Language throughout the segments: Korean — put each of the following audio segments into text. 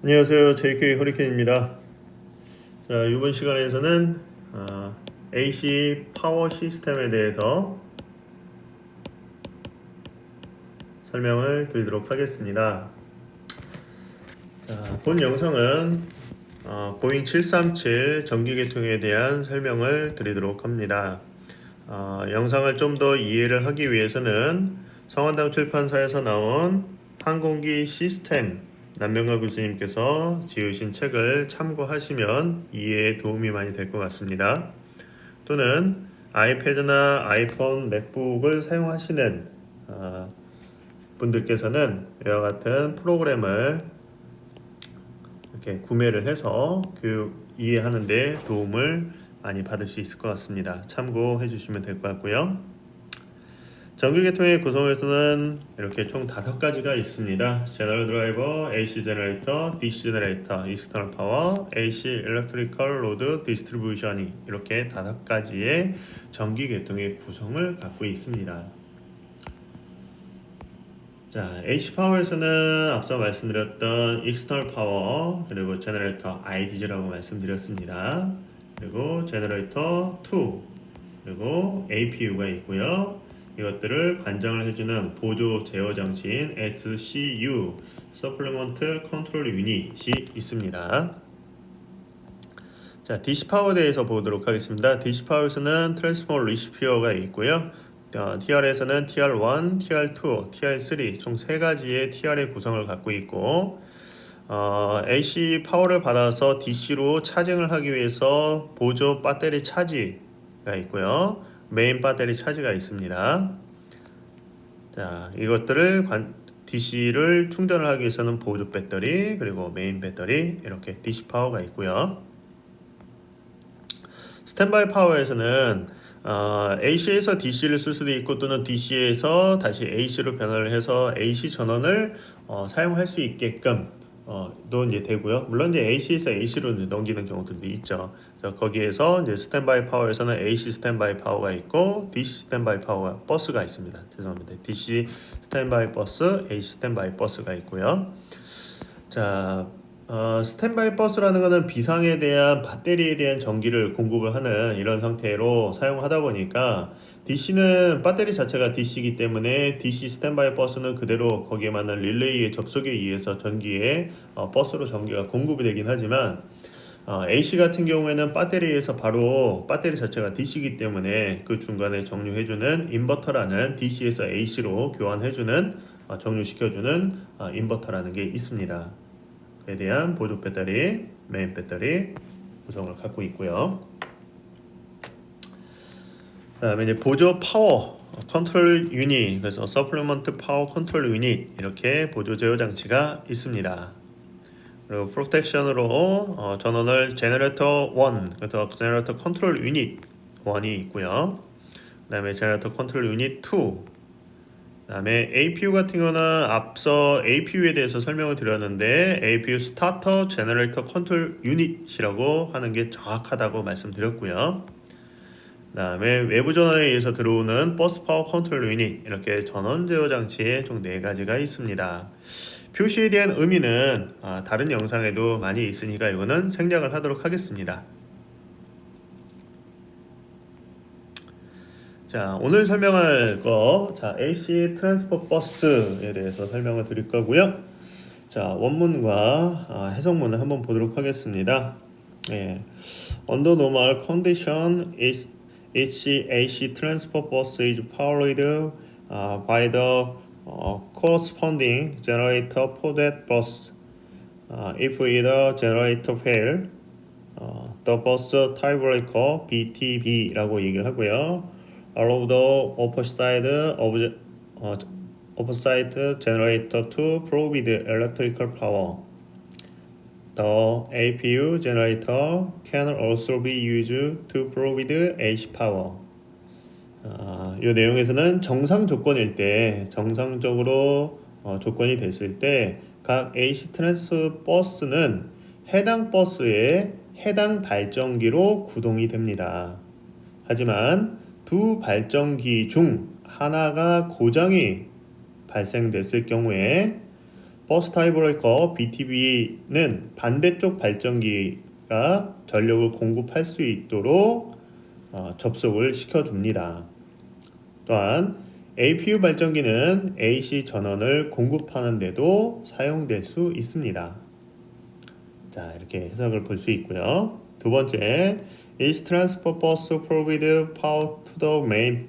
안녕하세요. JK 허리케인입니다. 자, 이번 시간에서는 AC 파워 시스템에 대해서 설명을 드리도록 하겠습니다. 자, 본 영상은 보잉 737 전기계통에 대한 설명을 드리도록 합니다. 영상을 좀 더 이해를 하기 위해서는 성한당 출판사에서 나온 항공기 시스템 남명가 교수님께서 지으신 책을 참고하시면 이해에 도움이 많이 될 것 같습니다. 또는 아이패드나 아이폰, 맥북을 사용하시는 분들께서는 이와 같은 프로그램을 이렇게 구매를 해서 교육 이해하는 데 도움을 많이 받을 수 있을 것 같습니다. 참고해 주시면 될 것 같고요. 전기계통의 구성에서는 이렇게 총 5가지가 있습니다. 제너럴 드라이버, AC 제너레이터, DC 제너레이터, 익스터널 파워, AC 일렉트리컬 로드 디스트리뷰션이 이렇게 5가지의 전기계통의 구성을 갖고 있습니다. 자, AC 파워에서는 앞서 말씀드렸던 익스터널 파워 그리고 제너레이터 IDG라고 말씀드렸습니다. 그리고 제너레이터 2 그리고 APU가 있고요. 이것들을 관장을 해주는 보조 제어 장치인 SCU Supplement Control Unit이 있습니다. 자, DC 파워에 대해서 보도록 하겠습니다. DC 파워에서는 트랜스포머 리시피어가 있고요. TR에서는 TR1, TR2, TR3 총 3가지의 TR의 구성을 갖고 있고 AC 파워를 받아서 DC로 차징을 하기 위해서 보조 배터리 차지가 있고요. 메인 배터리 차지가 있습니다. 자, 이것들을 DC를 충전을 하기 위해서는 보조 배터리 그리고 메인 배터리 이렇게 DC 파워가 있고요. 스탠바이 파워에서는 AC에서 DC를 쓸 수도 있고 또는 DC에서 다시 AC로 변화를 해서 AC 전원을 사용할 수 있게끔 도 이제 되고요. 물론 이제 AC에서 AC로 넘기는 경우들도 있죠. 거기에서 이제 스탠바이 파워에서는 AC 스탠바이 파워가 있고 DC 스탠바이 파워가 버스가 있습니다. 죄송합니다. DC 스탠바이 버스, AC 스탠바이 버스가 있고요. 자, 스탠바이 버스라는 것은 비상에 대한 배터리에 대한 전기를 공급을 하는 이런 형태로 사용하다 보니까 DC는 배터리 자체가 DC이기 때문에 DC 스탠바이 버스는 그대로 거기에 맞는 릴레이의 접속에 의해서 전기에 버스로 전기가 공급이 되긴 하지만 AC 같은 경우에는 배터리에서 바로 배터리 자체가 DC이기 때문에 그 중간에 정류해주는 인버터라는 DC에서 AC로 교환해주는 정류시켜주는 인버터라는 게 있습니다. 에 대한 보조 배터리, 메인 배터리 구성을 갖고 있고요. 그다음에 이제 보조 파워 컨트롤 유닛, 그래서 서플리먼트 파워 컨트롤 유닛 이렇게 보조 제어 장치가 있습니다. 그리고 프로텍션으로 전원을 제너레이터 1, 그래서 제너레이터 컨트롤 유닛 1이 있고요. 그다음에 제너레이터 컨트롤 유닛 2. 그다음에 APU 같은 경우는 앞서 APU에 대해서 설명을 드렸는데 APU 스타터 제너레이터 컨트롤 유닛이라고 하는 게 정확하다고 말씀드렸고요. 그다음에 외부 전원에 의해서 들어오는 버스 파워 컨트롤 유닛 이렇게 전원 제어 장치에 총 4가지가 있습니다. 표시에 대한 의미는 다른 영상에도 많이 있으니까 이거는 생략을 하도록 하겠습니다. 자, 오늘 설명할 자, AC 트랜스포 버스에 대해서 설명을 드릴 거고요. 자, 원문과 해석문을 한번 보도록 하겠습니다. 예. Under normal condition, each AC transfer bus is powered by the corresponding generator for that bus. If either generator fail, the bus tie breaker BTB라고 얘기를 하고요. Allow the opposite generator to provide electrical power. The APU generator can also be used to provide AC power. 이 내용에서는 정상 조건일 때, 정상적으로 조건이 됐을 때 각 AC 트랜스 버스는 해당 버스에 해당 발전기로 구동이 됩니다. 하지만 두 발전기 중 하나가 고장이 발생됐을 경우에 버스 타이브레이커 BTB는 반대쪽 발전기가 전력을 공급할 수 있도록 접속을 시켜줍니다. 또한 APU 발전기는 AC 전원을 공급하는 데도 사용될 수 있습니다. 자, 이렇게 해석을 볼 수 있고요. 두 번째, is transfer bus provide power to the main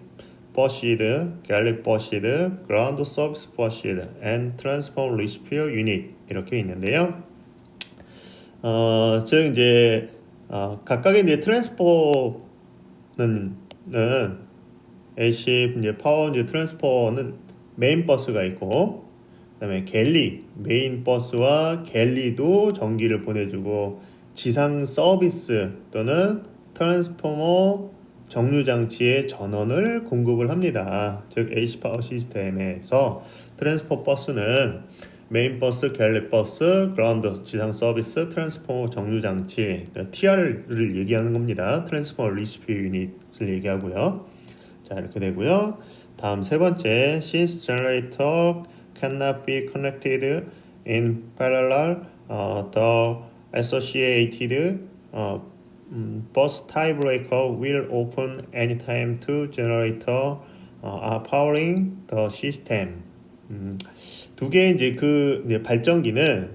bused, gallic bused, ground service bused, and transform receiver unit 이렇게 있는데요. 즉 이제 각각의 이제 트랜스포는 AC 이제 파워 이제 트랜스퍼는 메인 버스가 있고, 그다음에 갤리 메인 버스와 갤리도 전기를 보내주고 지상 서비스 또는 트랜스포머 정류 장치의 전원을 공급을 합니다. 즉 AC 파워 시스템에서 트랜스포 버스는 메인 버스, 갤리 버스, 그라운드 지상 서비스, 트랜스포머 정류 장치 TR을 얘기하는 겁니다. 트랜스포머 리시피 유닛을 얘기하고요. 자, 이렇게 되고요. 다음 세 번째, since generator cannot be connected in parallel, the associated bus tiebreaker will open anytime two generator are powering the system. 두 개의 이제 이제 발전기는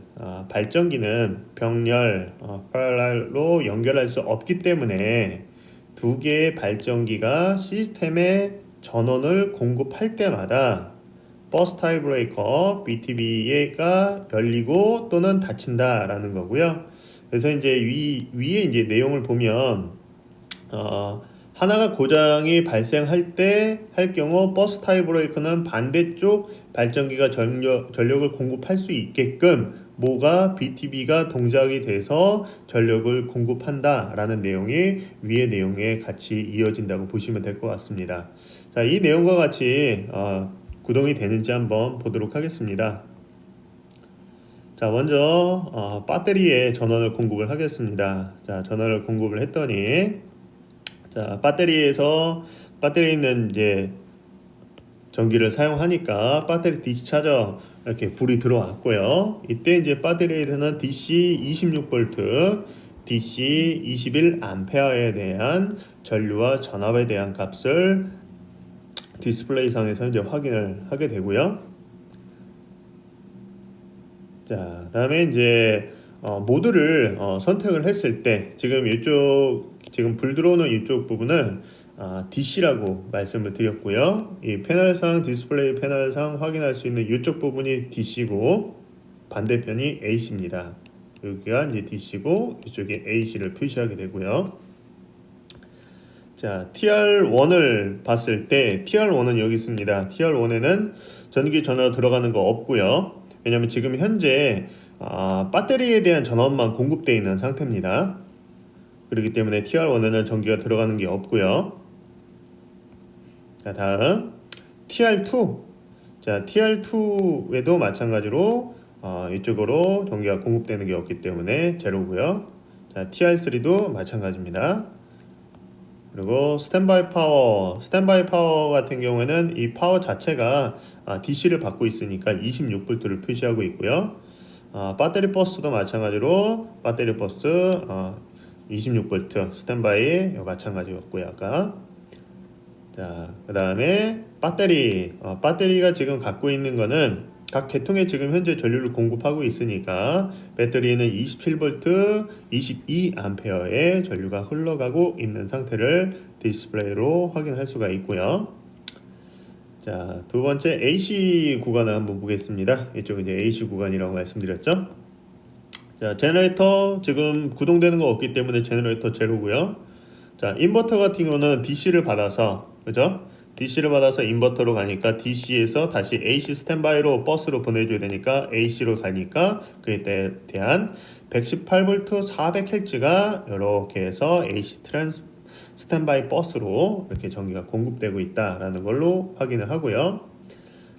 병렬 parallel로 연결할 수 없기 때문에 두 개의 발전기가 시스템에 전원을 공급할 때마다 버스 타이브레이커 BTB가 열리고 또는 닫힌다라는 거고요. 그래서 이제 위에 이제 내용을 보면 하나가 고장이 발생할 때 할 경우 버스 타이브레이커는 반대쪽 발전기가 전력을 공급할 수 있게끔 뭐가 BTB가 동작이 돼서 전력을 공급한다라는 내용이 위의 내용에 같이 이어진다고 보시면 될 것 같습니다. 자, 이 내용과 같이 구동이 되는지 한번 보도록 하겠습니다. 자, 먼저 배터리에 전원을 공급을 하겠습니다. 자, 전원을 공급을 했더니 자, 배터리에 있는 이제 전기를 사용하니까 배터리 디스차저 이렇게 불이 들어왔고요. 이때 이제 배터리에서는 DC 26V, DC 21A에 대한 전류와 전압에 대한 값을 디스플레이상에서 이제 확인을 하게 되고요. 자, 다음에 이제 모드를 선택을 했을 때 지금 불 들어오는 이쪽 부분은 DC라고 말씀을 드렸고요. 이 패널상 디스플레이 패널상 확인할 수 있는 이쪽 부분이 DC고 반대편이 AC입니다. 여기가 이제 DC고 이쪽에 AC를 표시하게 되고요. 자, TR1을 봤을 때 TR1은 여기 있습니다. TR1에는 전기 전원 들어가는 거 없고요. 왜냐하면 지금 현재 배터리에 대한 전원만 공급되어 있는 상태입니다. 그렇기 때문에 TR1에는 전기가 들어가는 게 없고요. 자, 다음 TR2. 자, TR2에도 마찬가지로 이쪽으로 전기가 공급되는 게 없기 때문에 제로고요. 자, TR3도 마찬가지입니다. 그리고 스탠바이 파워 같은 경우에는 이 파워 자체가 DC를 받고 있으니까 26V를 표시하고 있고요. 배터리 버스도 마찬가지로 배터리 버스 26V 스탠바이 마찬가지였고요. 아까 자, 그 다음에 배터리가 지금 갖고 있는 거는 각 계통에 지금 현재 전류를 공급하고 있으니까 배터리에는 27V, 22A의 전류가 흘러가고 있는 상태를 디스플레이로 확인할 수가 있고요. 자, 두 번째 AC 구간을 한번 보겠습니다. 이쪽은 이제 AC 구간이라고 말씀드렸죠. 자, 제너레이터 지금 구동되는 거 없기 때문에 제너레이터 제로고요. 자, 인버터 같은 경우는 DC를 받아서 그죠? DC를 받아서 인버터로 가니까 DC에서 다시 AC 스탠바이로 버스로 보내줘야 되니까 AC로 가니까 그에 대한 118V 400Hz가 이렇게 해서 AC 스탠바이 버스로 이렇게 전기가 공급되고 있다라는 걸로 확인을 하고요.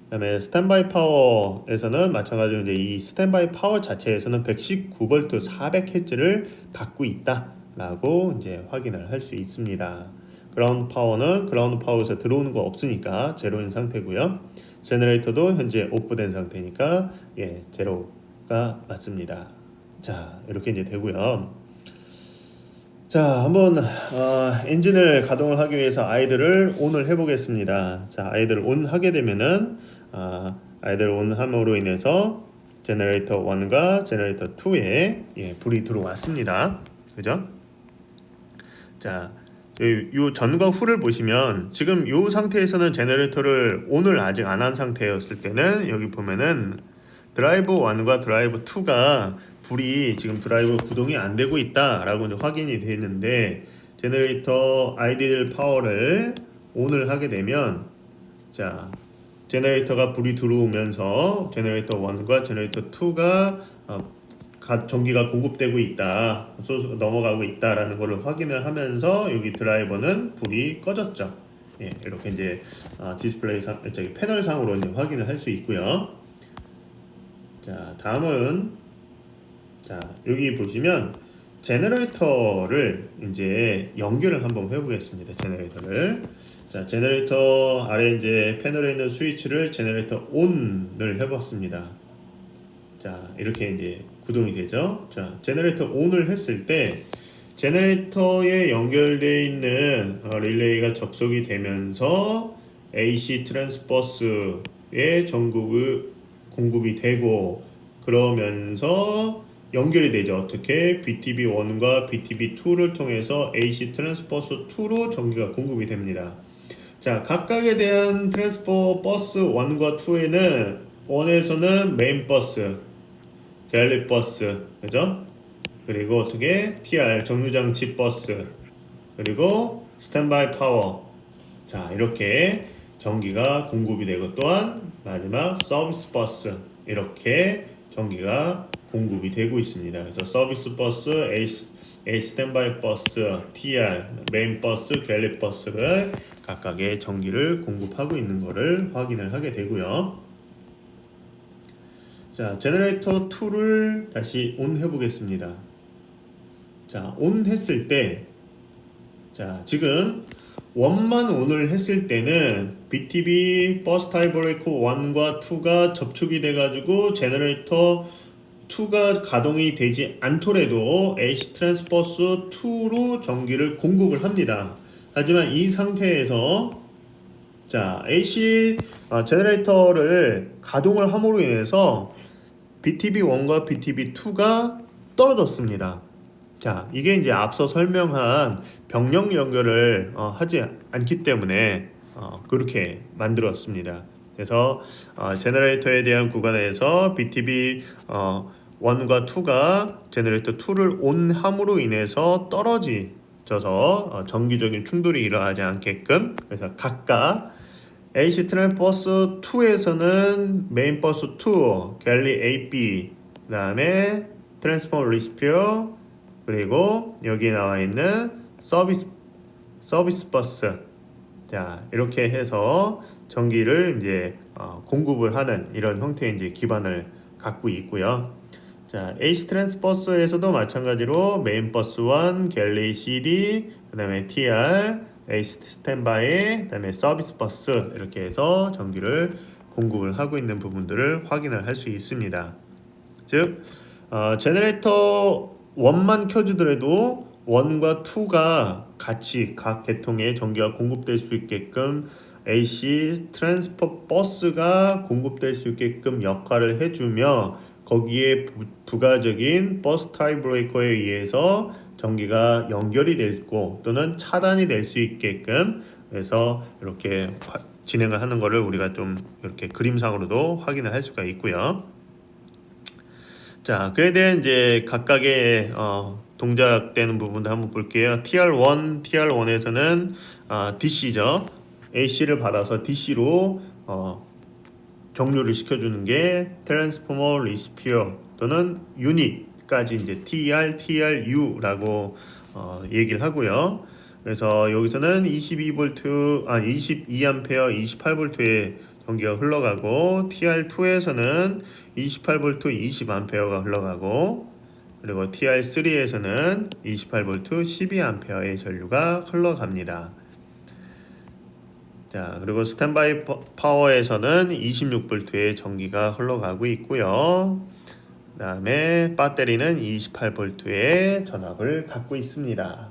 그 다음에 스탠바이 파워에서는 마찬가지로 이제 이 스탠바이 파워 자체에서는 119V 400Hz를 받고 있다라고 이제 확인을 할 수 있습니다. 그라운드 파워는 그라운드 파워에서 들어오는 거 없으니까 제로인 상태고요. 제너레이터도 현재 오프된 상태니까 예, 제로가 맞습니다. 자, 이렇게 이제 되고요. 자, 한번 엔진을 가동을 하기 위해서 아이들을 온을 해보겠습니다. 자, 아이들을 온 하게 되면은 아이들 온 함으로 인해서 제너레이터 1과 제너레이터 2에 예, 불이 들어왔습니다. 그죠? 자, 요 전과 후를 보시면 지금 요 상태에서는 제너레이터를 온을 아직 안 한 상태였을 때는 여기 보면은 드라이브 1과 드라이브 2가 불이 지금 드라이브 구동이 안 되고 있다라고 이제 확인이 되는데 제너레이터 아이디얼 파워를 온을 하게 되면 자 제너레이터가 불이 들어오면서 제너레이터 1과 제너레이터 2가 전기가 공급되고 있다, 넘어가고 있다라는 것을 확인을 하면서 여기 드라이버는 불이 꺼졌죠. 예, 이렇게 이제 디스플레이 저기 패널 상으로 이제 확인을 할 수 있고요. 자, 다음은 자 여기 보시면 제너레이터를 이제 연결을 한번 해보겠습니다. 제너레이터를 자 제너레이터 아래 이제 패널에 있는 스위치를 제너레이터 ON을 해봤습니다. 자 이렇게 이제 구동이 되죠. 자 제너레이터 ON을 했을 때 제너레이터에 연결되어 있는 릴레이가 접속이 되면서 AC 트랜스버스에 공급이 되고 그러면서 연결이 되죠. 어떻게? BTB1과 BTB2를 통해서 AC 트랜스버스 2로 전기가 공급이 됩니다. 자, 각각에 대한 트랜스퍼 버스 1과 2에는 1에서는 메인 버스, 갤리 버스, 그죠? 그리고 어떻게? TR 정류장치 버스, 그리고 스탠바이 파워. 자, 이렇게 전기가 공급이 되고 또한 마지막 서비스 버스 이렇게 전기가 공급이 되고 있습니다. 그래서 서비스 버스, A 스탠바이 버스, TR, 메인 버스, 갤리 버스를 각각의 전기를 공급하고 있는 것을 확인을 하게 되고요. 자, 제너레이터 2를 다시 온 해보겠습니다. 자, 온 했을 때, 자, 지금 원만 온을 했을 때는 BTB 버스 타이 브레이커 1과 2가 접촉이 돼가지고 제너레이터 2가 가동이 되지 않더라도 AC 트랜스버스 2로 전기를 공급을 합니다. 하지만 이 상태에서 자 AC 제너레이터를 가동을 함으로 인해서 BTB1과 BTB2가 떨어졌습니다. 자 이게 이제 앞서 설명한 병력 연결을 하지 않기 때문에 그렇게 만들었습니다. 그래서 제너레이터에 대한 구간에서 BTB 1과 2가 제너레이터 2를 온함으로 인해서 떨어져서 정기적인 충돌이 일어나지 않게끔 그래서 각각 AC 트랜스버스 2에서는 메인 버스 2, 갤리 AB, 그 다음에 트랜스포머 리시피어 그리고 여기 나와 있는 서비스 버스 자 이렇게 해서 전기를 이제 공급을 하는 이런 형태의 이제 기반을 갖고 있고요. 자, AC 트랜스버스에서도 마찬가지로 메인 버스 1, 갤리 CD, 그다음에 TR, AC 스탠바이, 그다음에 서비스 버스 이렇게 해서 전기를 공급을 하고 있는 부분들을 확인을 할 수 있습니다. 즉, 제너레이터 1만 켜주더라도 1과 2가 같이 각 계통에 전기가 공급될 수 있게끔 AC 트랜스퍼 버스가 공급될 수 있게끔 역할을 해주며 거기에 부가적인 버스 타이 브레이커에 의해서 전기가 연결이 되고 또는 차단이 될 수 있게끔 그래서 이렇게 진행을 하는 것을 우리가 좀 이렇게 그림상으로도 확인을 할 수가 있고요. 자, 그에 대한 이제 각각의 동작되는 부분도 한번 볼게요. TR1에서는 DC죠. AC를 받아서 DC로 정류를 시켜주는 게 트랜스포머 리시피어 또는 유닛까지 이제 TRU라고 얘기를 하고요. 그래서 여기서는 22V, 22A, 28V의 전기가 흘러가고 TR2에서는 28V, 20A가 흘러가고 그리고 TR3에서는 28V, 12A의 전류가 흘러갑니다. 자, 그리고 스탠바이 파워에서는 26V의 전기가 흘러가고 있고요. 그 다음에 배터리는 28V의 전압을 갖고 있습니다.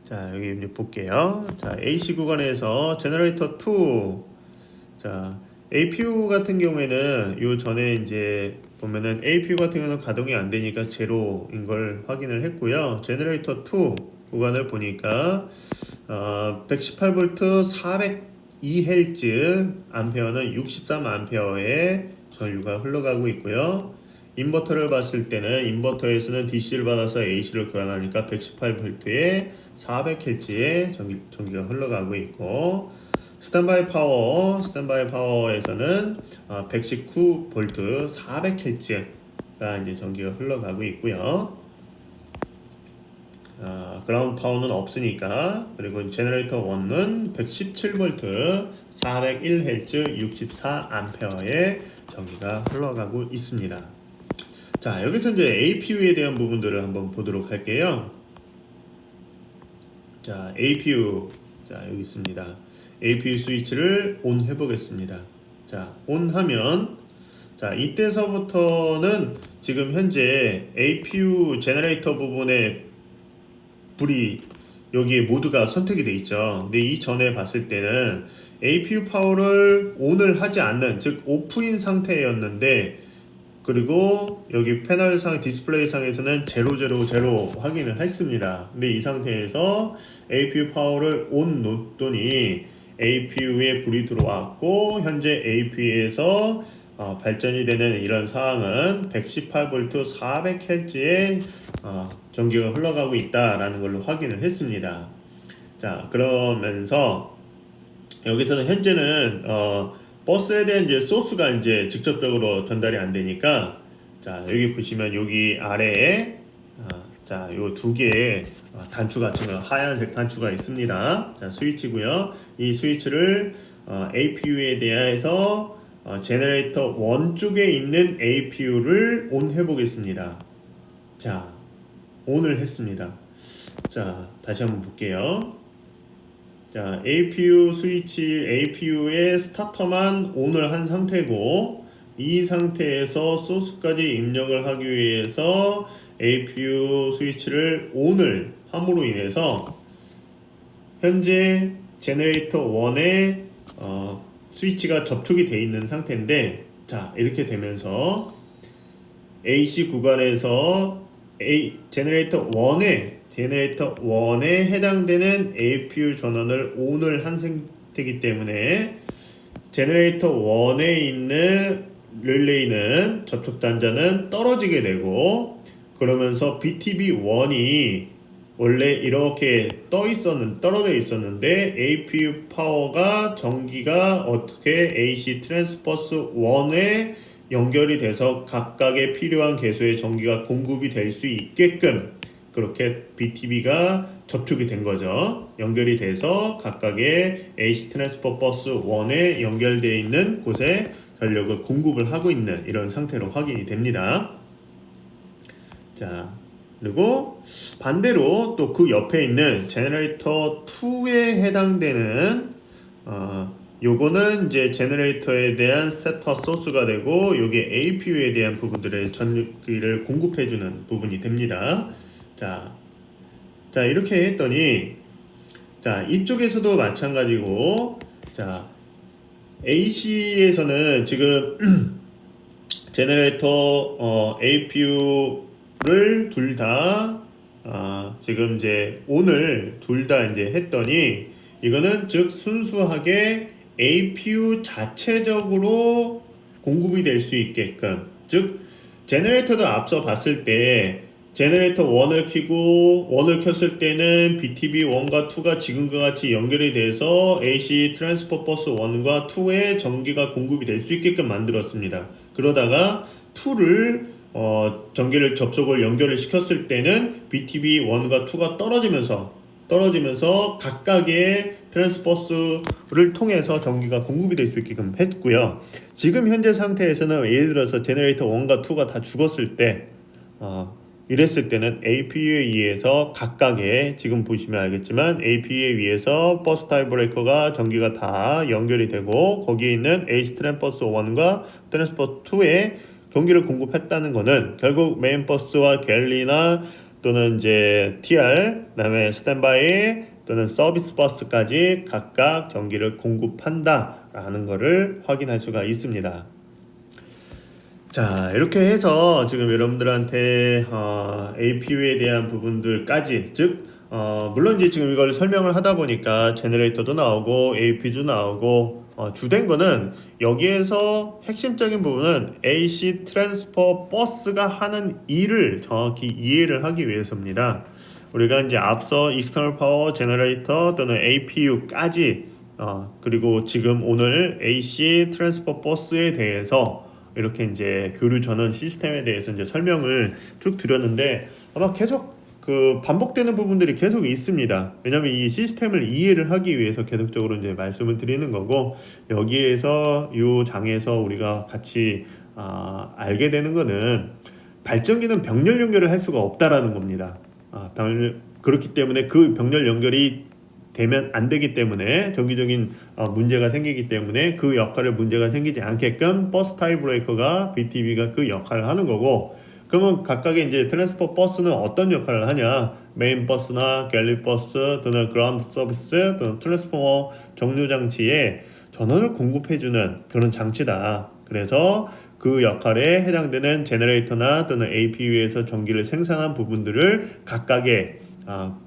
자, 여기 이제 볼게요. 자, AC 구간에서 제너레이터 2. 자, APU 같은 경우에는 요 전에 이제 보면은 APU 같은 경우는 가동이 안 되니까 제로인 걸 확인을 했고요. 제너레이터 2 구간을 보니까 118V 402Hz 암페어는 63A의 전류가 흘러가고 있고요. 인버터를 봤을 때는 인버터에서는 DC를 받아서 AC를 교환하니까 118V에 400Hz의 전기가 흘러가고 있고, 스탠바이 파워에서는 119V 400Hz가 이제 전기가 흘러가고 있고요. 그라운드 파워는 없으니까. 그리고 제너레이터 1은 117V 401Hz 64A의 전기가 흘러가고 있습니다. 자, 여기서 이제 APU에 대한 부분들을 한번 보도록 할게요. 자, APU. 자, 여기 있습니다. APU 스위치를 ON 해보겠습니다. 자, ON 하면, 자, 이때서부터는 지금 현재 APU 제너레이터 부분에 불이 여기에 모두가 선택이 돼 있죠. 근데 이전에 봤을 때는 APU 파워를 ON을 하지 않는, 즉 오프인 상태였는데, 그리고 여기 패널상 디스플레이 상에서는 000 확인을 했습니다. 근데 이 상태에서 APU 파워를 ON 놓더니 APU에 불이 들어왔고, 현재 APU에서 발전이 되는 이런 상황은 118V 400Hz의 전기가 흘러가고 있다라는 걸로 확인을 했습니다. 자, 그러면서 여기서는 현재는 버스에 대한 이제 소스가 이제 직접적으로 전달이 안 되니까, 자, 여기 보시면 여기 아래에 자, 요 두 개의 단추 같은 거, 하얀색 단추가 있습니다. 자, 스위치고요. 이 스위치를 APU에 대해서 제너레이터 1 쪽에 있는 APU를 ON 해보겠습니다. 자, ON을 했습니다. 자, 다시 한번 볼게요. 자, APU 스위치, APU의 스타터만 ON을 한 상태고, 이 상태에서 소스까지 입력을 하기 위해서 APU 스위치를 ON을 함으로 인해서 현재 제너레이터 1의 스위치가 접촉이 되어 있는 상태인데, 자, 이렇게 되면서 AC 구간에서 제너레이터 1에 해당되는 APU 전원을 ON을 한 상태이기 때문에 제너레이터 1에 있는 릴레이는 접촉 단자는 떨어지게 되고, 그러면서 BTB1이 원래 이렇게 떨어져 있었는데 APU 파워가 전기가 어떻게 AC 트랜스버스 1에 연결이 돼서 각각의 필요한 개수의 전기가 공급이 될 수 있게끔 그렇게 BTB가 접촉이 된 거죠. 연결이 돼서 각각의 AC 트랜스퍼 버스 1에 연결되어 있는 곳에 전력을 공급을 하고 있는 이런 상태로 확인이 됩니다. 자, 그리고 반대로 또 그 옆에 있는 제너레이터 2에 해당되는 요거는 이제 제너레이터에 대한 스타터 소스가 되고, 요게 APU에 대한 부분들의 전기를 공급해주는 부분이 됩니다. 자, 이렇게 했더니, 자, 이쪽에서도 마찬가지고, 자, AC에서는 지금 제너레이터 APU를 둘 다 지금 이제 오늘 둘 다 이제 했더니, 이거는 즉 순수하게 APU 자체적으로 공급이 될 수 있게끔, 즉 제너레이터도 앞서 봤을 때 제너레이터 1을 켜고 1을 켰을 때는 BTB 1과 2가 지금과 같이 연결이 돼서 AC 트랜스퍼 버스 1과 2에 전기가 공급이 될 수 있게끔 만들었습니다. 그러다가 2를 전기를 연결을 시켰을 때는 BTB 1과 2가 떨어지면서 각각의 트랜스버스를 통해서 전기가 공급이 될 수 있게끔 했고요. 지금 현재 상태에서는 예를 들어서 제너레이터 1과 2가 다 죽었을 때 이랬을 때는 APU에 의해서 각각의 지금 보시면 알겠지만 APU에 의해서 버스 타입 브레이커가 전기가 다 연결이 되고 거기에 있는 AC 트랜스버스 1과 트랜스버스 2에 전기를 공급했다는 거는 결국 메인 버스와 갤리나 또는 이제 TR 그다음에 스탠바이 또는 서비스 버스까지 각각 전기를 공급한다라는 것을 확인할 수가 있습니다. 자, 이렇게 해서 지금 여러분들한테 APU에 대한 부분들까지 즉 물론 이제 지금 이걸 설명을 하다 보니까 제너레이터도 나오고 AP도 나오고 주된 거는 여기에서 핵심적인 부분은 AC 트랜스퍼 버스가 하는 일을 정확히 이해를 하기 위해서입니다. 우리가 이제 앞서 익스터널 파워 제너레이터 또는 APU까지 그리고 지금 오늘 AC 트랜스퍼 버스에 대해서 이렇게 이제 교류 전원 시스템에 대해서 이제 설명을 쭉 드렸는데 아마 계속 그 반복되는 부분들이 계속 있습니다. 왜냐하면 이 시스템을 이해를 하기 위해서 계속적으로 이제 말씀을 드리는 거고 여기에서 이 장에서 우리가 같이 알게 되는 거는 발전기는 병렬 연결을 할 수가 없다라는 겁니다. 그렇기 때문에 그 병렬 연결이 되면 안 되기 때문에 정기적인 문제가 생기기 때문에 그 역할에 문제가 생기지 않게끔 버스 타입 브레이커가 BTB가 그 역할을 하는 거고 그러면 각각의 이제 트랜스퍼 버스는 어떤 역할을 하냐 메인 버스나 갤리 버스 또는 그라운드 서비스 또는 트랜스포머 정류 장치에 전원을 공급해주는 그런 장치다. 그래서 그 역할에 해당되는 제너레이터나 또는 APU에서 전기를 생산한 부분들을 각각의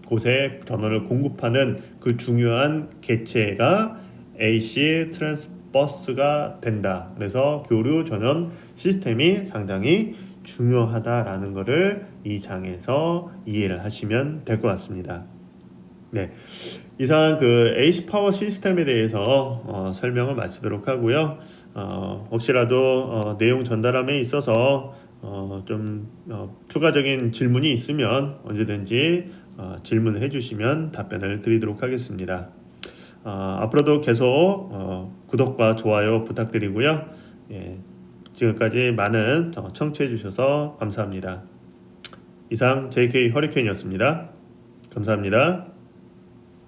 곳에 전원을 공급하는 그 중요한 개체가 AC 트랜스버스가 된다. 그래서 교류 전원 시스템이 상당히 중요하다라는 것을 이 장에서 이해를 하시면 될 것 같습니다. 네, 이상 그 AC 파워 시스템에 대해서 설명을 마치도록 하고요. 혹시라도 내용 전달함에 있어서 좀 추가적인 질문이 있으면 언제든지 질문을 해주시면 답변을 드리도록 하겠습니다. 앞으로도 계속 구독과 좋아요 부탁드리고요. 예, 지금까지 많은 청취해 주셔서 감사합니다. 이상 JK 허리케인이었습니다. 감사합니다.